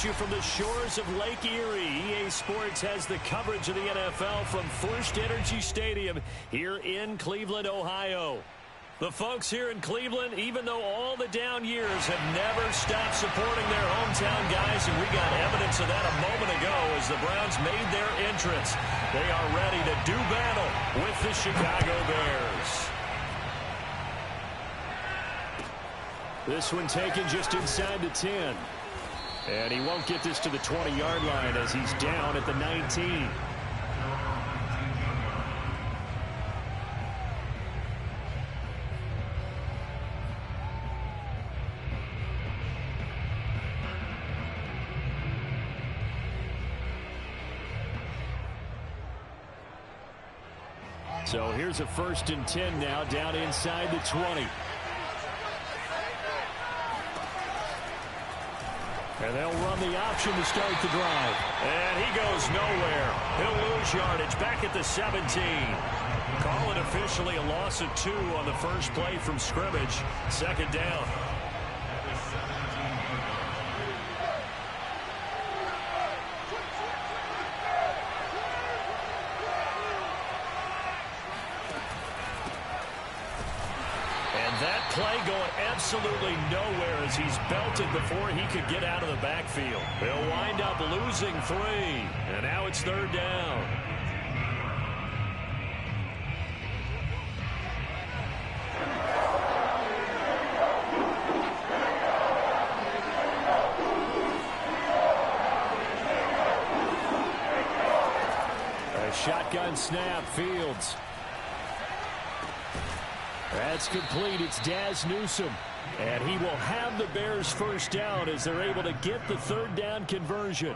you from the shores of Lake Erie. EA Sports has the coverage of the NFL from First Energy Stadium here in Cleveland, Ohio. The folks here in Cleveland, even though all the down years, have never stopped supporting their hometown guys, and we got evidence of that a moment ago as the Browns made their entrance. They are ready to do battle with the Chicago Bears. This one taken just inside the 10. And he won't get this to the 20-yard line as he's down at the 19. So here's a 1st and 10 now, down inside the 20. And they'll run the option to start the drive. And he goes nowhere. He'll lose yardage back at the 17. Call it officially a loss of 2 on the first play from scrimmage. 2nd down. That play going absolutely nowhere as he's belted before he could get out of the backfield. They'll wind up losing 3, and now it's 3rd down. A shotgun snap, Fields. That's complete. It's Daz Newsome. And he will have the Bears 1st down as they're able to get the 3rd down conversion.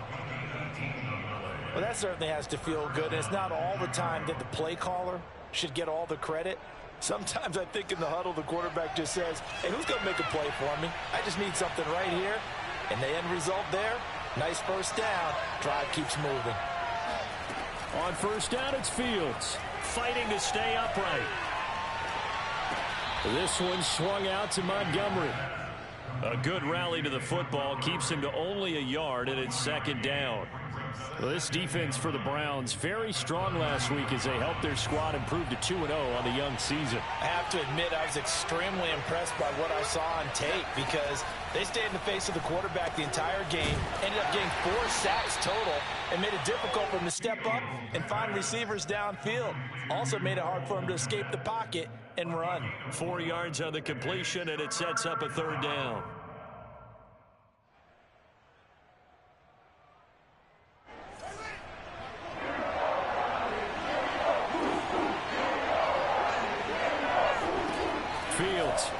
Well, that certainly has to feel good. And it's not all the time that the play caller should get all the credit. Sometimes I think in the huddle, the quarterback just says, hey, who's going to make a play for me? I just need something right here. And the end result there, nice 1st down. Drive keeps moving. On 1st down, it's Fields fighting to stay upright. This one swung out to Montgomery. A good rally to the football keeps him to only a yard, and it's 2nd down. Well, this defense for the Browns very strong last week as they helped their squad improve to 2-0 on the young season. I have to admit I was extremely impressed by what I saw on tape because they stayed in the face of the quarterback the entire game, ended up getting 4 sacks total, and made it difficult for him to step up and find receivers downfield. Also made it hard for him to escape the pocket and run. 4 yards on the completion, and it sets up a 3rd down. Fields.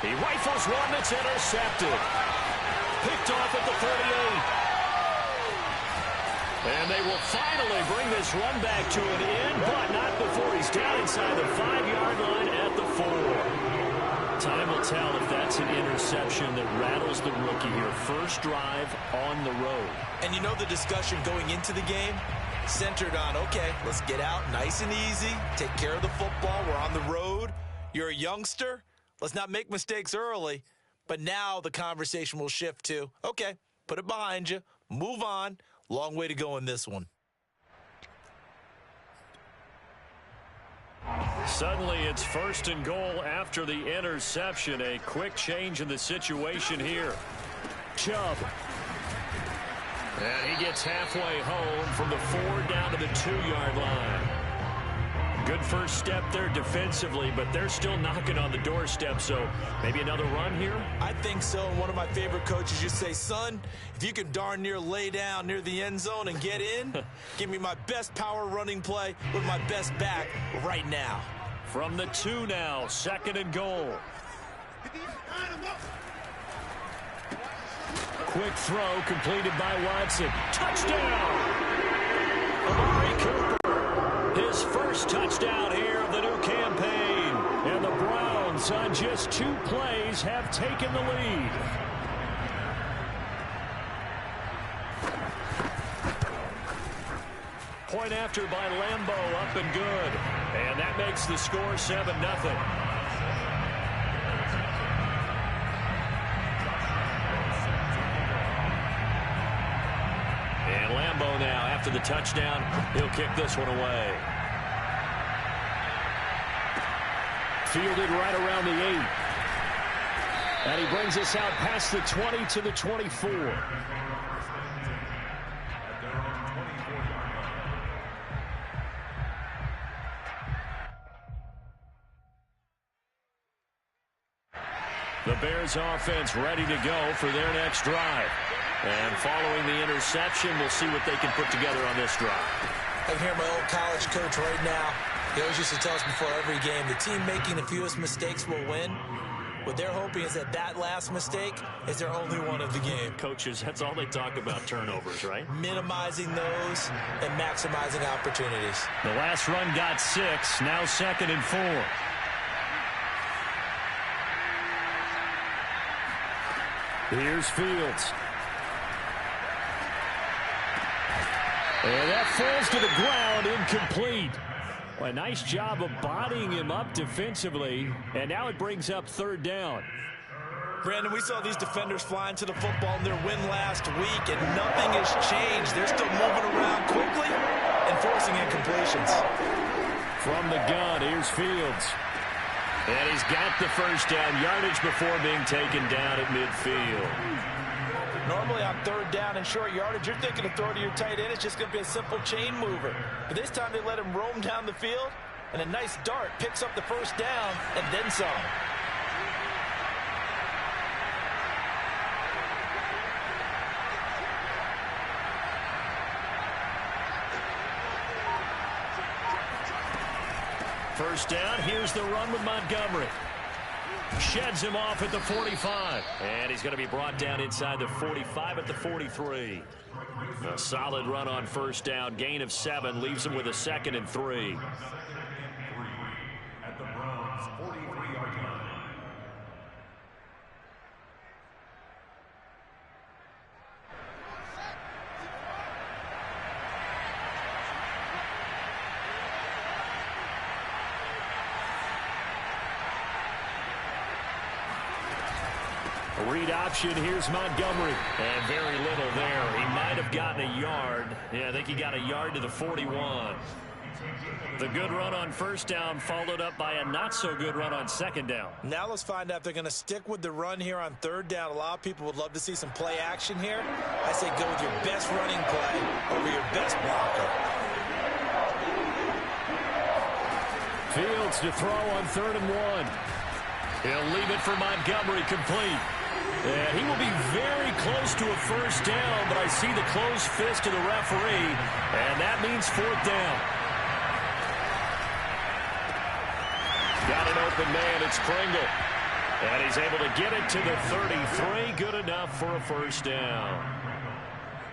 He rifles one that's intercepted. Picked off at the 38. And they will finally bring this run back to an end, but not before he's down inside the 5-yard line at the 4. Time will tell if that's an interception that rattles the rookie here. First drive on the road. And you know the discussion going into the game? Centered on, okay, let's get out nice and easy, take care of the football, we're on the road. You're a youngster, let's not make mistakes early. But now the conversation will shift to, okay, put it behind you, move on. Long way to go in this one. Suddenly it's 1st and goal after the interception. A quick change in the situation here. Chubb. And he gets halfway home from the 4 down to the 2-yard line. Good first step there defensively, but they're still knocking on the doorstep, so maybe another run here? I think so. And one of my favorite coaches used to say, son, if you can darn near lay down near the end zone and get in, give me my best power running play with my best back right now. From the 2 now, 2nd and goal. Quick throw completed by Watson. Touchdown! Amari Cooper. His first touchdown here of the new campaign. And the Browns, on just 2 plays, have taken the lead. Point after by Lambeau, up and good. And that makes the score 7-0. after the touchdown. He'll kick this one away. Fielded right around the 8. And he brings us out past the 20 to the 24. The Bears offense ready to go for their next drive. And following the interception, we'll see what they can put together on this drive. I can hear my old college coach right now. He always used to tell us before every game, the team making the fewest mistakes will win. What they're hoping is that last mistake is their only one of the game. Coaches, that's all they talk about, turnovers, right? Minimizing those and maximizing opportunities. The last run got 6, now 2nd and 4. Here's Fields. And that falls to the ground, incomplete. Well, a nice job of bodying him up defensively, and now it brings up 3rd down. Brandon, we saw these defenders flying to the football in their win last week, and nothing has changed. They're still moving around quickly and forcing incompletions. From the gun, here's Fields. And he's got the 1st down yardage before being taken down at midfield. Normally on 3rd down and short yardage, you're thinking to throw to your tight end. It's just going to be a simple chain mover. But this time they let him roam down the field, and a nice dart picks up the 1st down and then some. First down, here's the run with Montgomery. Sheds him off at the 45. And he's going to be brought down inside the 45 at the 43. A solid run on 1st down. Gain of 7 leaves him with a 2nd and 3. At the Browns' 43-yard line. A read option. Here's Montgomery. And very little there. He might have gotten a yard. Yeah, I think he got a yard to the 41. The good run on 1st down followed up by a not-so-good run on 2nd down. Now let's find out if they're going to stick with the run here on 3rd down. A lot of people would love to see some play action here. I say go with your best running play over your best blocker. Fields to throw on 3rd and 1. He'll leave it for Montgomery, complete. And he will be very close to a 1st down, but I see the closed fist of the referee, and that means 4th down. Got an open man, it's Kringle. And he's able to get it to the 33, good enough for a 1st down.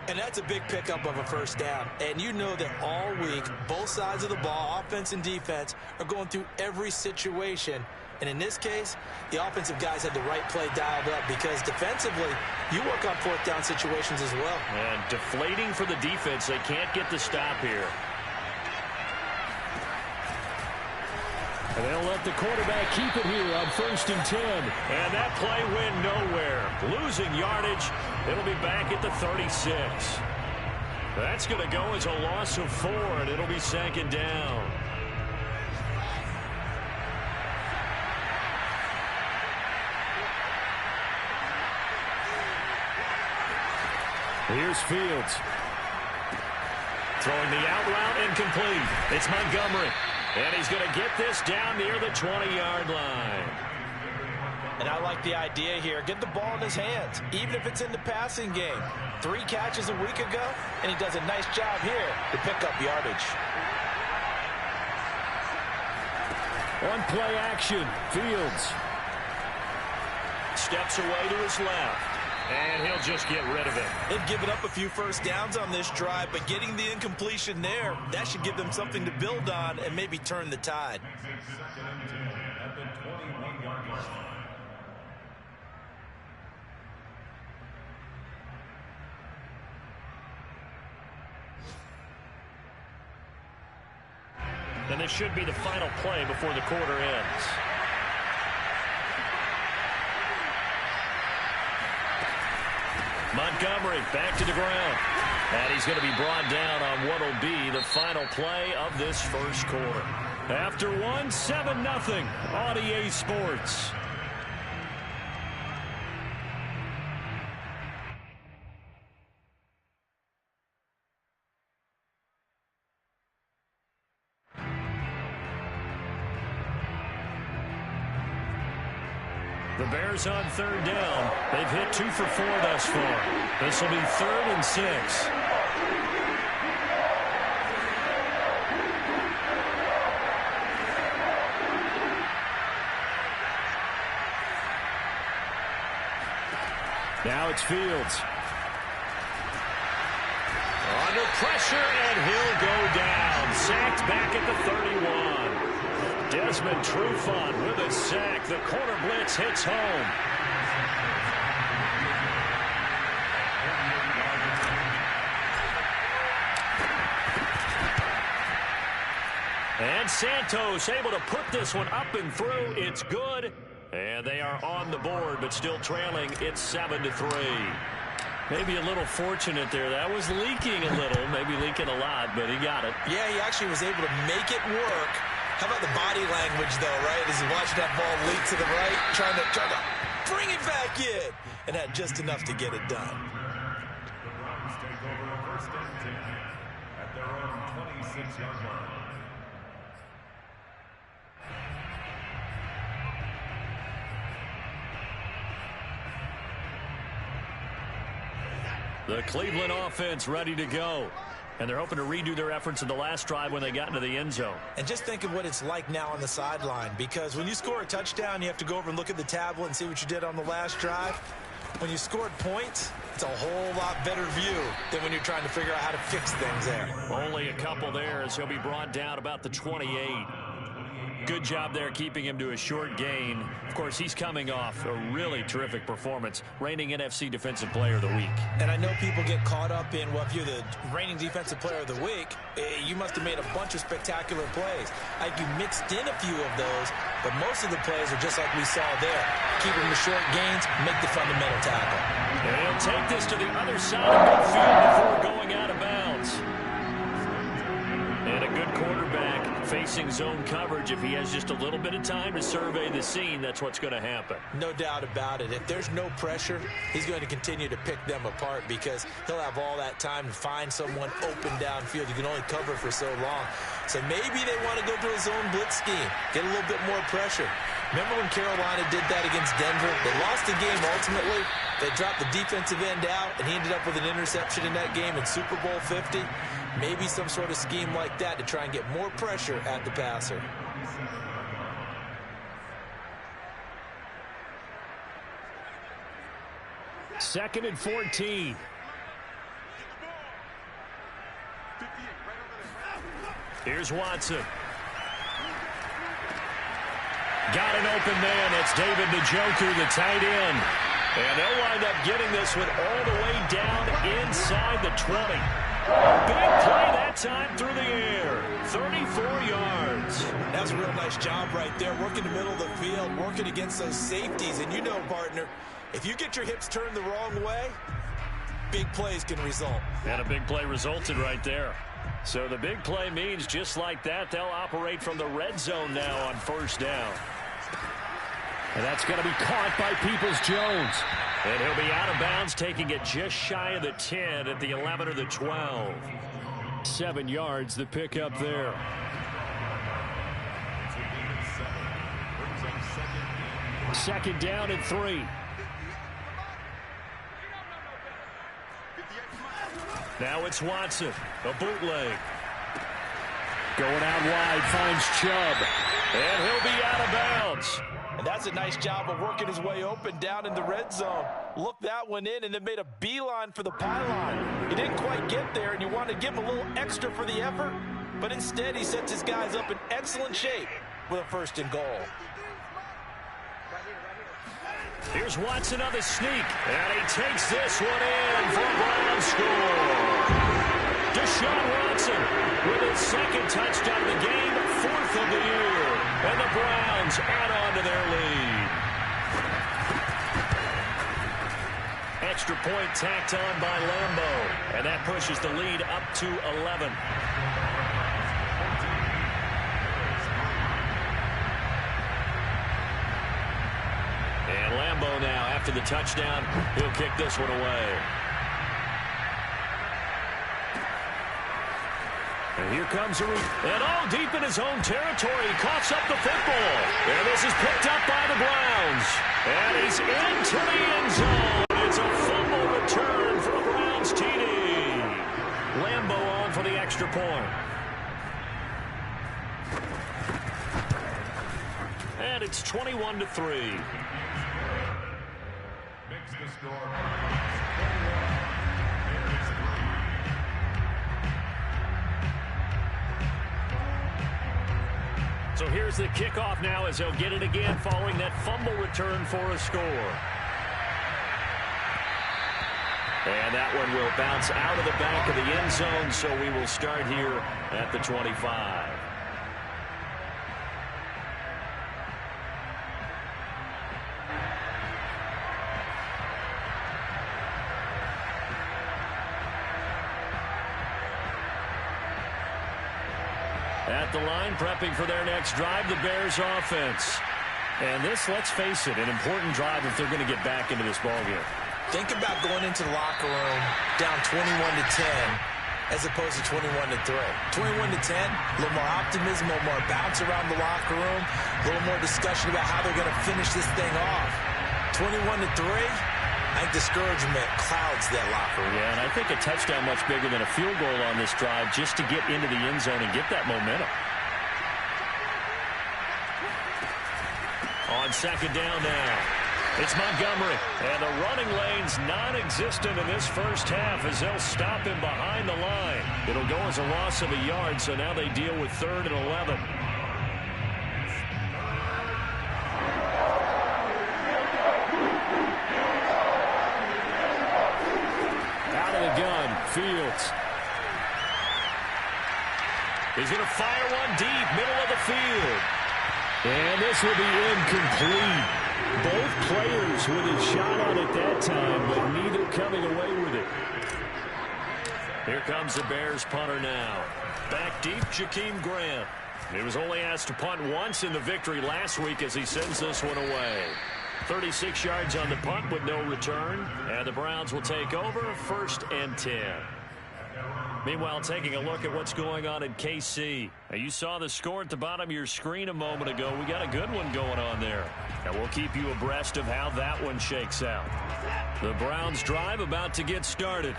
And that's a big pickup of a 1st down. And you know that all week, both sides of the ball, offense and defense, are going through every situation. And in this case, the offensive guys had the right play dialed up because defensively, you work on 4th down situations as well. And deflating for the defense. They can't get the stop here. And they'll let the quarterback keep it here on 1st and 10. And that play went nowhere. Losing yardage. It'll be back at the 36. That's going to go as a loss of 4, and it'll be 2nd down. Here's Fields. Throwing the out route, incomplete. It's Montgomery. And he's going to get this down near the 20-yard line. And I like the idea here. Get the ball in his hands, even if it's in the passing game. 3 catches a week ago, and he does a nice job here to pick up yardage. On play action, Fields steps away to his left. And he'll just get rid of it. They've given up a few 1st downs on this drive, but getting the incompletion there, that should give them something to build on and maybe turn the tide. And this should be the final play before the quarter ends. Montgomery back to the ground. And he's going to be brought down on what will be the final play of this first quarter. After one, 7-0 on EA Sports. The Bears on third down. They've hit 2 for 4 thus far. This will be 3rd and 6. Now it's Fields. Under pressure, and he'll go down. Sacked back at the 31. Desmond Trufant with a sack. The corner blitz hits home. And Santos able to put this one up and through. It's good. And they are on the board, but still trailing. It's 7-3. Maybe a little fortunate there. That was leaking a little, maybe leaking a lot, but he got it. Yeah, he actually was able to make it work. How about the body language, though, right? As he watched that ball leak to the right, trying to bring it back in, and had just enough to get it done. The Browns take over the first and 10 at their own 26-yard line. The Cleveland offense ready to go. And they're hoping to redo their efforts in the last drive when they got into the end zone. And just think of what it's like now on the sideline, because when you score a touchdown, you have to go over and look at the tablet and see what you did on the last drive. When you scored points, it's a whole lot better view than when you're trying to figure out how to fix things there. Only a couple there as he'll be brought down about the 28. Good job there keeping him to a short gain. Of course, he's coming off a really terrific performance, reigning NFC Defensive Player of the Week. And I know people get caught up in, well, if you're the reigning Defensive Player of the Week, you must have made a bunch of spectacular plays. I think you mixed in a few of those, but most of the plays are just like we saw there. Keep them to short gains, make the fundamental tackle. And he'll take this to the other side of midfield before going out of bounds. And a good quarterback facing zone coverage. If he has just a little bit of time to survey the scene, that's what's going to happen. No doubt about it. If there's no pressure, he's going to continue to pick them apart because he'll have all that time to find someone open downfield. You can only cover for so long. So maybe they want to go to a zone blitz scheme, get a little bit more pressure. Remember when Carolina did that against Denver? They lost the game ultimately. They dropped the defensive end out, and he ended up with an interception in that game in Super Bowl 50. Maybe some sort of scheme like that to try and get more pressure at the passer. Second and 14. Here's Watson. Got an open man. It's David Njoku, the tight end. And they'll wind up getting this one all the way down inside the 20. Big play that time through the air. 34 yards. That's a real nice job right there. Working the middle of the field, working against those safeties. And you know, partner, if you get your hips turned the wrong way, big plays can result. And a big play resulted right there. So the big play means just like that, they'll operate from the red zone now on first down. And that's going to be caught by Peoples-Jones. And he'll be out of bounds, taking it just shy of the 10 at the 11 or the 12. 7 yards, the pickup there. Second down and 3. Now it's Watson, a bootleg. Going out wide, finds Chubb. And he'll be out of bounds. And that's a nice job of working his way open down in the red zone. Looked that one in and then made a beeline for the pylon. He didn't quite get there, and you want to give him a little extra for the effort. But instead, he sets his guys up in excellent shape with a first and goal. Here's Watson on the sneak. And he takes this one in for a Browns score. Deshaun Watson with his second touchdown of the game, 4th of the year. And the Browns add on to their lead. extra point tacked on by Lambeau. And that pushes the lead up to 11. And Lambeau now, after the touchdown, he'll kick this one away. And here comes and all deep in his own territory. He coughs up the football. And this is picked up by the Browns. And he's into the end zone. It's a fumble return for a Browns TD. Lambeau on for the extra point. And it's 21-3. Makes the score. So here's the kickoff now as they'll get it again following that fumble return for a score. And that one will bounce out of the back of the end zone, so we will start here at the 25. At the line, prepping for their next drive, the Bears offense. And this, let's face it, an important drive if they're going to get back into this ballgame. Think about going into the locker room down 21-10 as opposed to 21-3. 21-10, a little more optimism, a little more bounce around the locker room, a little more discussion about how they're going to finish this thing off. 21-3, I think discouragement clouds that locker room. Yeah, and I think a touchdown much bigger than a field goal on this drive just to get into the end zone and get that momentum. On second down now, it's Montgomery. And the running lane's non-existent in this first half as they'll stop him behind the line. It'll go as a loss of a yard, so now they deal with 3rd and 11. Fields. He's going to fire one deep, middle of the field. And this will be incomplete. Both players with a shot on it that time, but neither coming away with it. Here comes the Bears punter now. Back deep, Jakeem Grant. He was only asked to punt once in the victory last week as he sends this one away. 36 yards on the punt with no return. And the Browns will take over 1st and 10. Meanwhile, taking a look at what's going on in KC. Now, you saw the score at the bottom of your screen a moment ago. We got a good one going on there. And we'll keep you abreast of how that one shakes out. The Browns drive about to get started.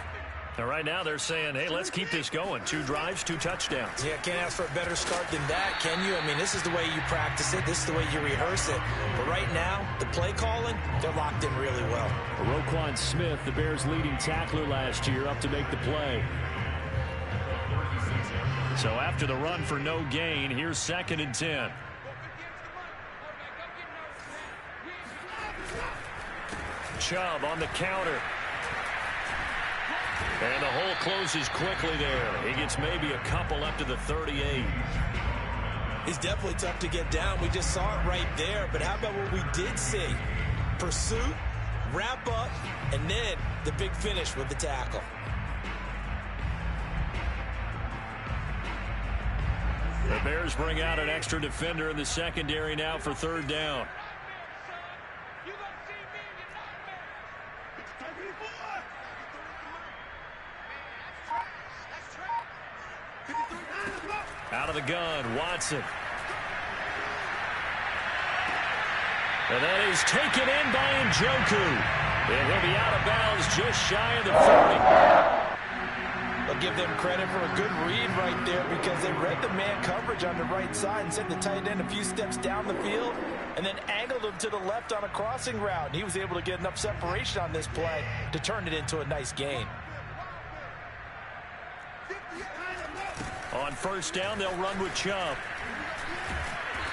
And right now they're saying, hey, let's keep this going. 2 drives, 2 touchdowns. Yeah, can't ask for a better start than that, can you? I mean, this is the way you practice it. This is the way you rehearse it. But right now, the play calling, they're locked in really well. Roquan Smith, the Bears' leading tackler last year, up to make the play. So after the run for no gain, here's 2nd and 10. Chubb on the counter. And the hole closes quickly there. He gets maybe a couple up to the 38. He's definitely tough to get down. We just saw it right there. But how about what we did see? Pursuit, wrap up, and then the big finish with the tackle. The Bears bring out an extra defender in the secondary now for 3rd down. Out of the gun, Watson. And that is taken in by Njoku. And he'll be out of bounds just shy of the 30. I'll give them credit for a good read right there because they read the man coverage on the right side and sent the tight end a few steps down the field and then angled him to the left on a crossing route. And he was able to get enough separation on this play to turn it into a nice gain. On 1st down, they'll run with Chubb.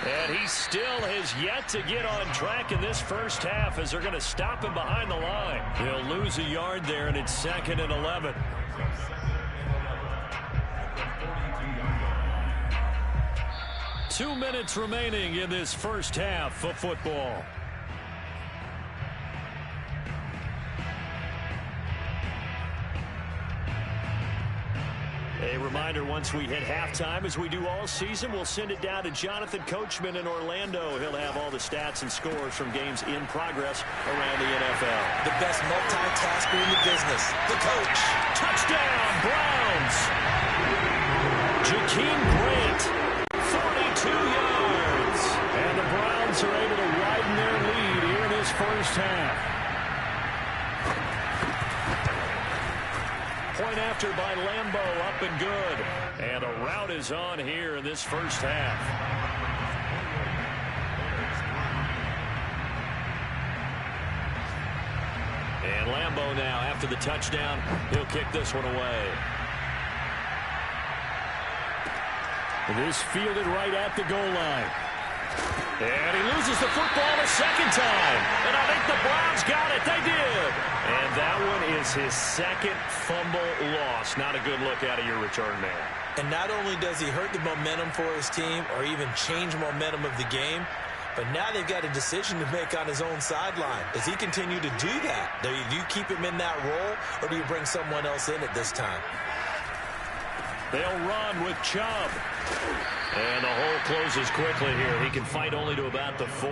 And he still has yet to get on track in this first half as they're going to stop him behind the line. He'll lose a yard there, and it's 2nd and 11. Two minutes remaining in this first half of football. A reminder, once we hit halftime, as we do all season, we'll send it down to Jonathan Coachman in Orlando. He'll have all the stats and scores from games in progress around the NFL. The best multitasker in the business, the coach. Touchdown, Browns! Jakeem Grant, 42 yards. And the Browns are able to widen their lead here in this first half. Point after by Lambeau, up and good. And a rout is on here in this first half. And Lambeau now, after the touchdown, he'll kick this one away. This fielded right at the goal line. And he loses the football a second time. And I think the Browns got it. They did. And that one is his second fumble loss. Not a good look out of your return man. And not only does he hurt the momentum for his team or even change momentum of the game, but now they've got a decision to make on his own sideline. Does he continue to do that? Do you keep him in that role, or do you bring someone else in at this time? They'll run with Chubb. And the hole closes quickly here. He can fight only to about the 4.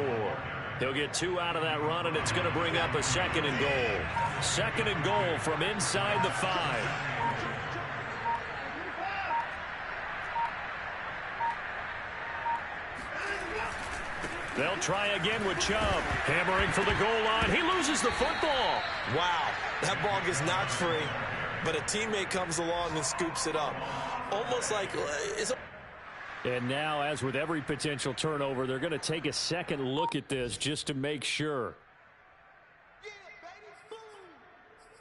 He'll get 2 out of that run, and it's going to bring up a second and goal. Second and goal from inside the 5. They'll try again with Chubb. Hammering for the goal line. He loses the football. Wow, that ball gets knocked free, but a teammate comes along and scoops it up. Almost like it's a... And now, as with every potential turnover, they're going to take a second look at this just to make sure.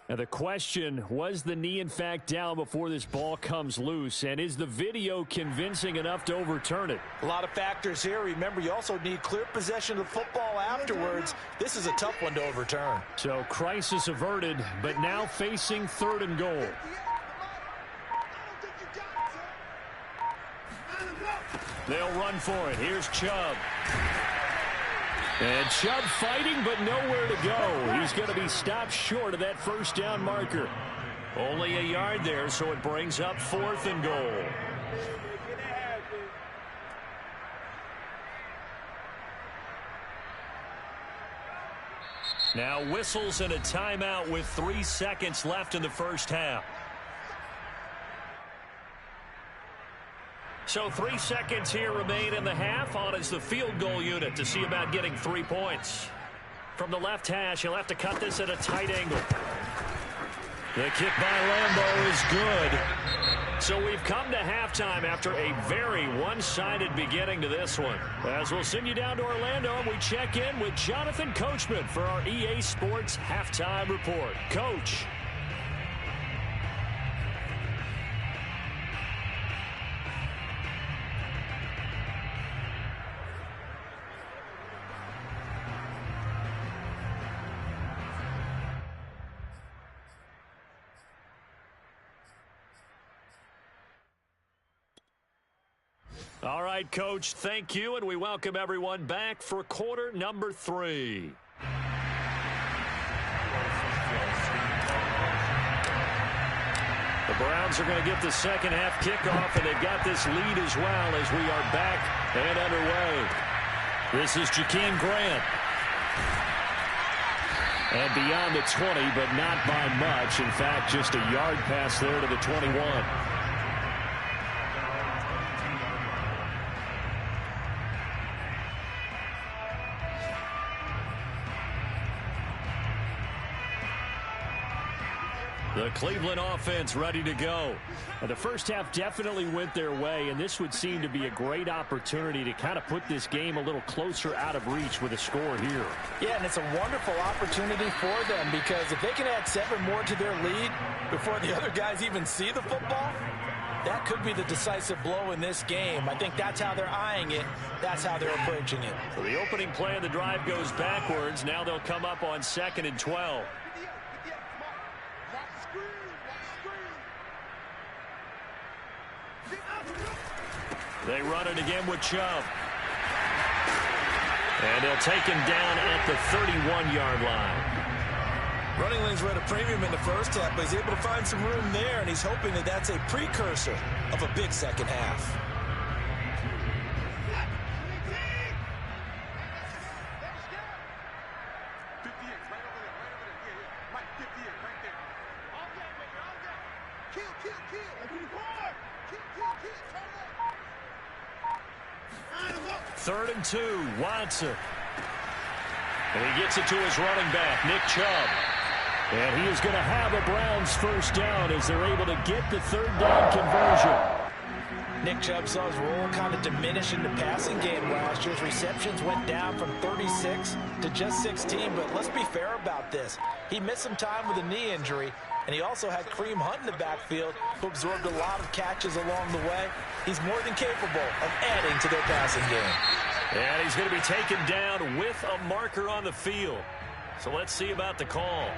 Now the question, was the knee in fact down before this ball comes loose? And is the video convincing enough to overturn it? A lot of factors here. Remember, you also need clear possession of the football afterwards. This is a tough one to overturn. So crisis averted, but now facing 3rd and goal. They'll run for it. Here's Chubb. And Chubb fighting, but nowhere to go. He's going to be stopped short of that first down marker. Only a yard there, so it brings up 4th and goal. Now whistles and a timeout with 3 seconds left in the first half. So 3 seconds here remain in the half. On is the field goal unit to see about getting 3 points. From the left hash, he'll have to cut this at a tight angle. The kick by Lambeau is good. So we've come to halftime after a very one-sided beginning to this one. As we'll send you down to Orlando, and we check in with Jonathan Coachman for our EA Sports Halftime Report. Coach. All right, Coach, thank you, and we welcome everyone back for quarter number 3. The Browns are going to get the second half kickoff, and they've got this lead as well as we are back and underway. This is Jakeem Grant. And beyond the 20, but not by much. In fact, just a yard pass there to the 21. The Cleveland offense ready to go. The first half definitely went their way, and this would seem to be a great opportunity to kind of put this game a little closer out of reach with a score here. Yeah, and it's a wonderful opportunity for them, because if they can add 7 more to their lead before the other guys even see the football, that could be the decisive blow in this game. I think that's how they're eyeing it. That's how they're approaching it. So the opening play of the drive goes backwards. Now they'll come up on 2nd and 12. They run it again with Chubb. And they'll take him down at the 31-yard line. Running lanes were at a premium in the first half, but he's able to find some room there, and he's hoping that that's a precursor of a big second half. Third and 2, Watson. And he gets it to his running back, Nick Chubb. And he is going to have a Browns first down as they're able to get the third down conversion. Nick Chubb saw his role kind of diminish in the passing game last year. His receptions went down from 36 to just 16, but let's be fair about this. He missed some time with a knee injury, and he also had Kareem Hunt in the backfield, who absorbed a lot of catches along the way. He's more than capable of adding to their passing game. And he's going to be taken down with a marker on the field. So let's see about the call.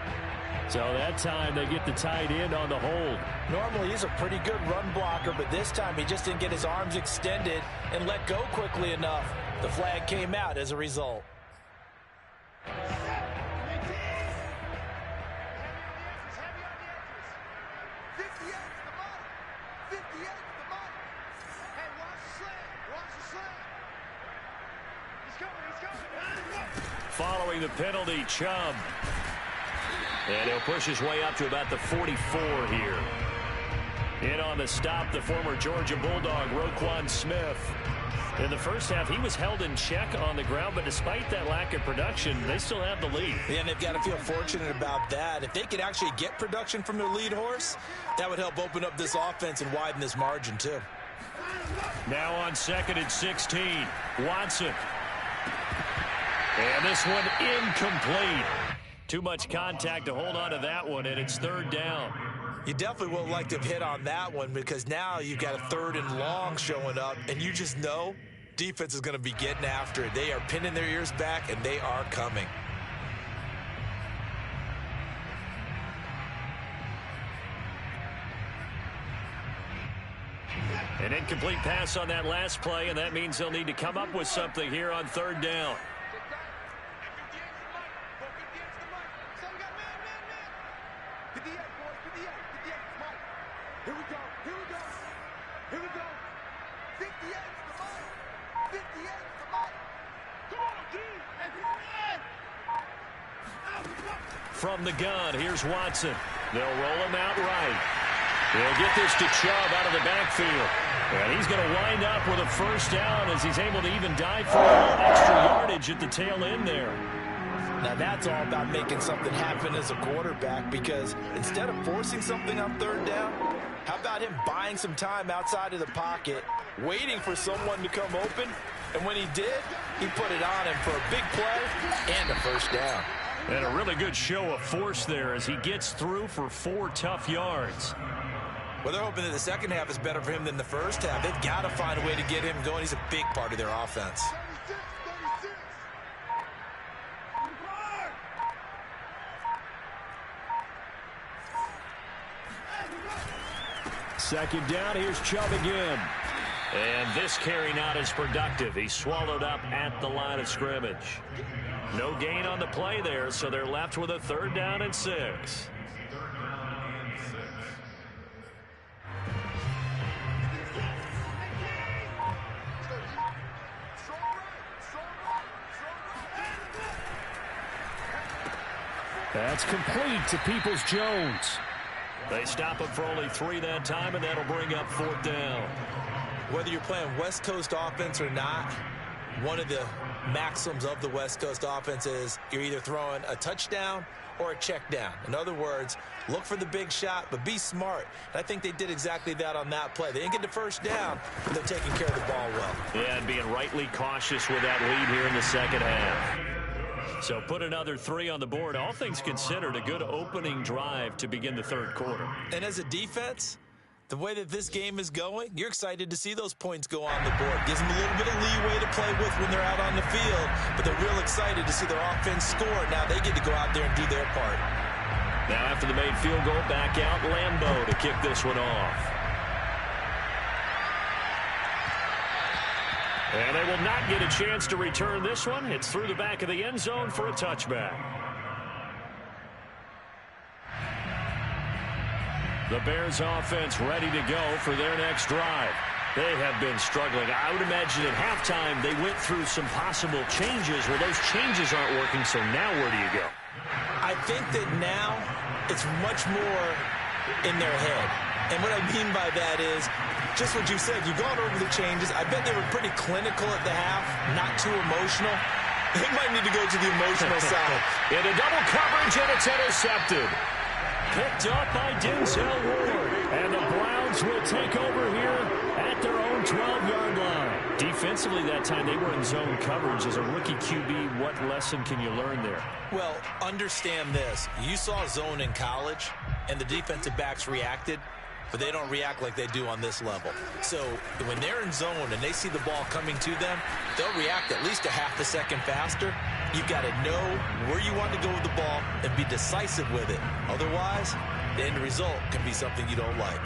So that time they get the tight end on the hold. Normally he's a pretty good run blocker, but this time he just didn't get his arms extended and let go quickly enough. The flag came out as a result. Following the penalty, Chubb. And he'll push his way up to about the 44 here. In on the stop, the former Georgia Bulldog, Roquan Smith. In the first half, he was held in check on the ground, but despite that lack of production, they still have the lead. Yeah, and they've got to feel fortunate about that. If they could actually get production from their lead horse, that would help open up this offense and widen this margin, too. Now on 2nd and 16, Watson. And this one incomplete. Too much contact to hold on to that one, and it's third down. You definitely would like to have hit on that one because now you've got a 3rd and long showing up, and you just know defense is going to be getting after it. They are pinning their ears back, and they are coming. An incomplete pass on that last play, and that means they'll need to come up with something here on third down. From the gun, here's Watson. They'll roll him out right. They'll get this to Chubb out of the backfield. And he's going to wind up with a first down as he's able to even dive for a little extra yardage at the tail end there. Now that's all about making something happen as a quarterback, because instead of forcing something on third down, how about him buying some time outside of the pocket, waiting for someone to come open, and when he did, he put it on him for a big play and a first down. And a really good show of force there as he gets through for 4 tough yards. Well, they're hoping that the second half is better for him than the first half. They've got to find a way to get him going. He's a big part of their offense. Second down, here's Chubb again. And this carry not as productive. He's swallowed up at the line of scrimmage. No gain on the play there, so they're left with a 3rd down and 6. That's complete to Peoples-Jones. They stop him for only 3 that time, and that'll bring up 4th down. Whether you're playing West Coast offense or not, one of the maxims of the West Coast offense is you're either throwing a touchdown or a check down. In other words, look for the big shot, but be smart. And I think they did exactly that on that play. They didn't get the first down, but they're taking care of the ball well. Yeah, and being rightly cautious with that lead here in the second half. So put another 3 on the board. All things considered, a good opening drive to begin the third quarter. And as a defense, the way that this game is going, you're excited to see those points go on the board. Gives them a little bit of leeway to play with when they're out on the field, but they're real excited to see their offense score. Now they get to go out there and do their part. Now after the made field goal, back out Lambeau to kick this one off. And they will not get a chance to return this one. It's through the back of the end zone for a touchback. The Bears offense ready to go for their next drive. They have been struggling. I would imagine at halftime they went through some possible changes where those changes aren't working, so now where do you go? I think that now it's much more in their head. And what I mean by that is just what you said. You've gone over the changes. I bet they were pretty clinical at the half, not too emotional. They might need to go to the emotional side. Into double coverage, and it's intercepted. Picked up by Denzel Ward. And the Browns will take over here at their own 12-yard line. Defensively that time, they were in zone coverage. As a rookie QB, what lesson can you learn there? Well, understand this. You saw zone in college, and the defensive backs reacted, but they don't react like they do on this level. So when they're in zone and they see the ball coming to them, they'll react at least a half a second faster. You've got to know where you want to go with the ball and be decisive with it. Otherwise, the end result can be something you don't like.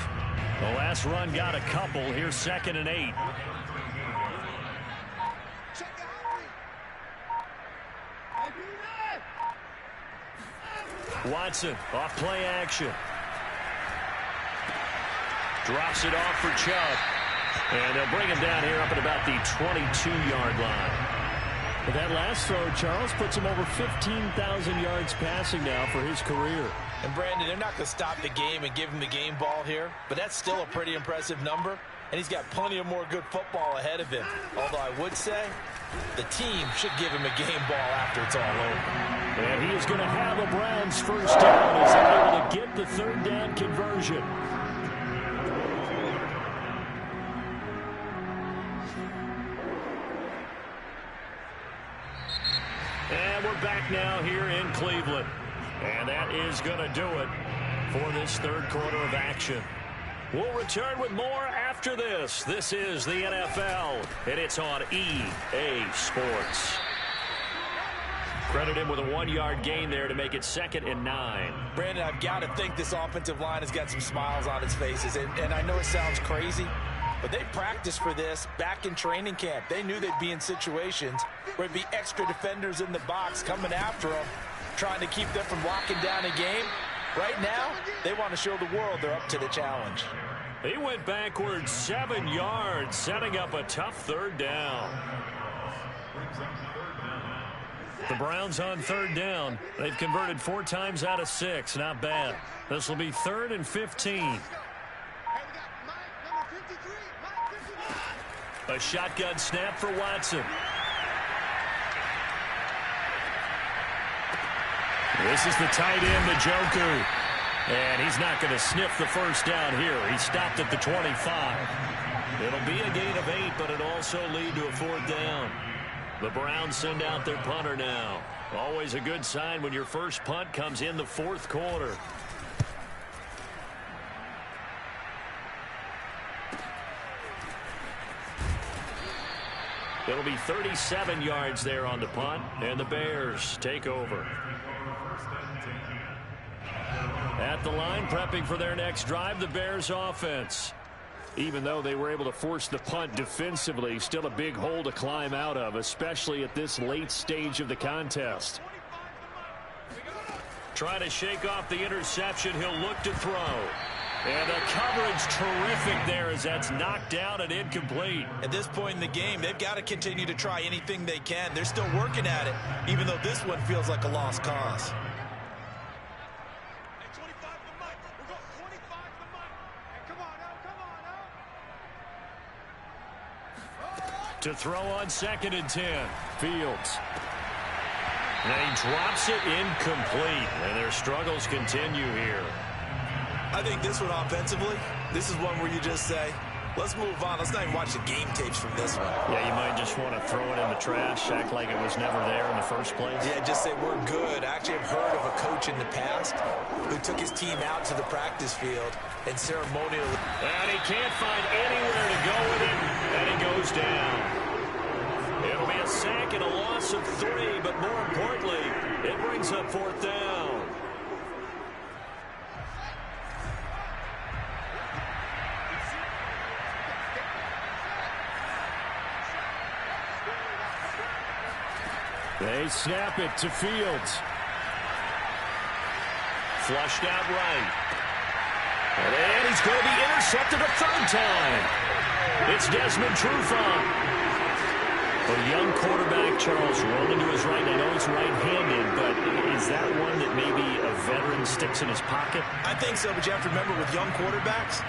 The last run got a couple. Here's 2nd and 8. Watson off play action. Drops it off for Chubb. And they'll bring him down here up at about the 22-yard line. But that last throw, Charles, puts him over 15,000 yards passing now for his career. And, Brandon, they're not going to stop the game and give him the game ball here, but that's still a pretty impressive number, and he's got plenty of more good football ahead of him. Although I would say the team should give him a game ball after it's all over. And he is going to have a Browns first down as they're able to get the 3rd down conversion. And we're back now here in Cleveland. And that is going to do it for this 3rd quarter of action. We'll return with more after this. This is the NFL, and it's on EA Sports. Credit him with a 1-yard gain there to make it 2nd and 9. Brandon, I've got to think this offensive line has got some smiles on its faces. And I know it sounds crazy, but they practiced for this back in training camp. They knew they'd be in situations where there'd be extra defenders in the box coming after them, trying to keep them from locking down a game. Right now, they want to show the world they're up to the challenge. He went backwards 7 yards, setting up a tough 3rd down. The Browns on 3rd down. They've converted 4 times out of 6. Not bad. This will be 3rd and 15. A shotgun snap for Watson. This is the tight end, Njoku. And he's not going to sniff the first down here. He stopped at the 25. It'll be a gain of 8, but it'll also lead to a 4th down. The Browns send out their punter now. Always a good sign when your first punt comes in the 4th quarter. It'll be 37 yards there on the punt, and the Bears take over. At the line, prepping for their next drive, the Bears offense. Even though they were able to force the punt defensively, still a big hole to climb out of, especially at this late stage of the contest. Trying to shake off the interception, he'll look to throw. And the coverage terrific there as that's knocked down and incomplete. At this point in the game, they've got to continue to try anything they can. They're still working at it, even though this one feels like a lost cause. To throw on 2nd and 10. Fields. And he drops it incomplete. And their struggles continue here. I think this one offensively, this is one where you just say, let's move on. Let's not even watch the game tapes from this one. Yeah, you might just want to throw it in the trash, act like it was never there in the first place. Yeah, just say we're good. I actually have heard of a coach in the past who took his team out to the practice field and ceremonially. And he can't find anywhere to go with it, and he goes down. It'll be a sack and a loss of 3, but more importantly, it brings up 4th down. They snap it to Fields. Flushed out right. And he's going to be intercepted a third time. It's Desmond Tffl. A young quarterback, Charles, rolling to his right. I know he's right-handed, but is that one that maybe a veteran sticks in his pocket? I think so, but you have to remember with young quarterbacks,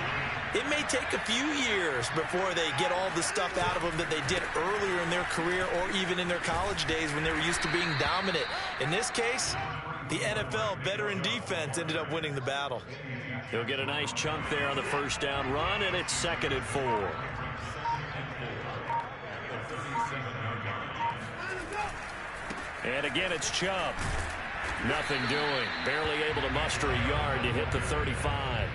it may take a few years before they get all the stuff out of them that they did earlier in their career or even in their college days when they were used to being dominant. In this case, the NFL veteran defense ended up winning the battle. He'll get a nice chunk there on the first down run, and it's 2nd and 4. And again, it's Chubb. Nothing doing. Barely able to muster a yard to hit the 35.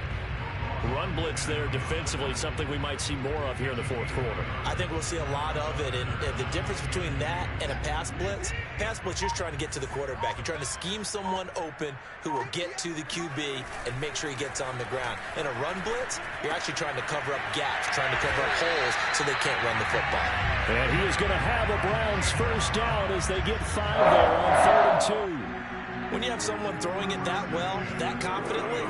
Run blitz there defensively, something we might see more of here in the fourth quarter. I think we'll see a lot of it, and the difference between that and a pass blitz, you're just trying to get to the quarterback. You're trying to scheme someone open who will get to the QB and make sure he gets on the ground. In a run blitz, you're actually trying to cover up gaps, trying to cover up holes so they can't run the football. And he is going to have a Browns first down as they get 5 there on 3rd and 2. When you have someone throwing it that well, that confidently,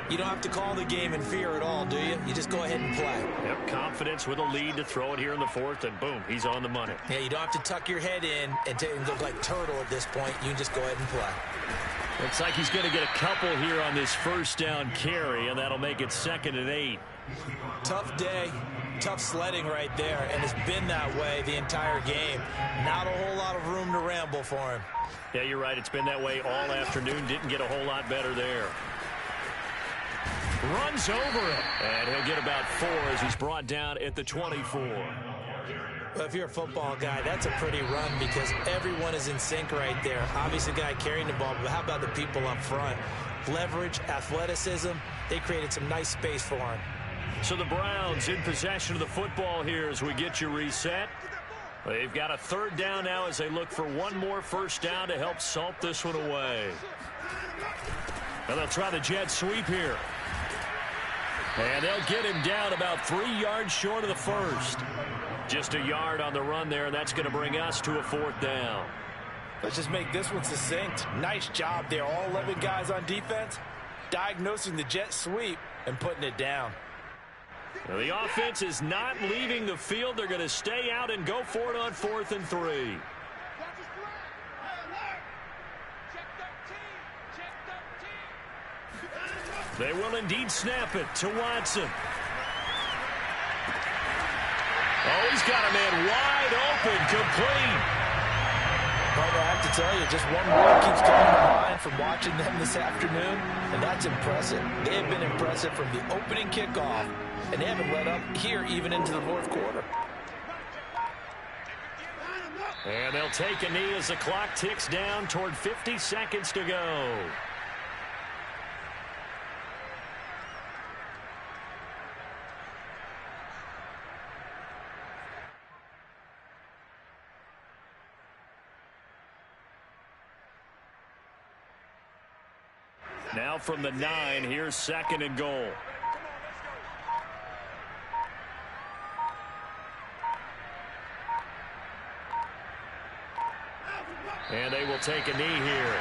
you don't have to call the game in fear at all, do you? You just go ahead and play. Yep, confidence with a lead to throw it here in the 4th, and boom, he's on the money. Yeah, you don't have to tuck your head in and look like turtle at this point. You can just go ahead and play. Looks like he's going to get a couple here on this first down carry, and that'll make it 2nd and 8. Tough day, tough sledding right there, and it's been that way the entire game. Not a whole lot of room to ramble for him. Yeah, you're right. It's been that way all afternoon. Didn't get a whole lot better there. Runs over it, and he'll get about 4 as he's brought down at the 24. Well, if you're a football guy, that's a pretty run because everyone is in sync right there. Obviously, the guy carrying the ball, but how about the people up front? Leverage, athleticism, they created some nice space for him. So the Browns in possession of the football here as we get you reset. They've got a 3rd down now as they look for one more first down to help salt this one away. Now they'll try the jet sweep here. And they'll get him down about 3 yards short of the first. Just a yard on the run there, and that's going to bring us to a 4th down. Let's just make this one succinct. Nice job there. All 11 guys on defense diagnosing the jet sweep and putting it down. Now the offense is not leaving the field. They're going to stay out and go for it on 4th and 3. They will indeed snap it to Watson. Oh, he's got a man wide open, complete. But I have to tell you, just one word keeps coming to mind from watching them this afternoon, and that's impressive. They have been impressive from the opening kickoff, and they haven't let up here even into the 4th quarter. And they'll take a knee as the clock ticks down toward 50 seconds to go. Now from the 9, here's 2nd and goal. And they will take a knee here.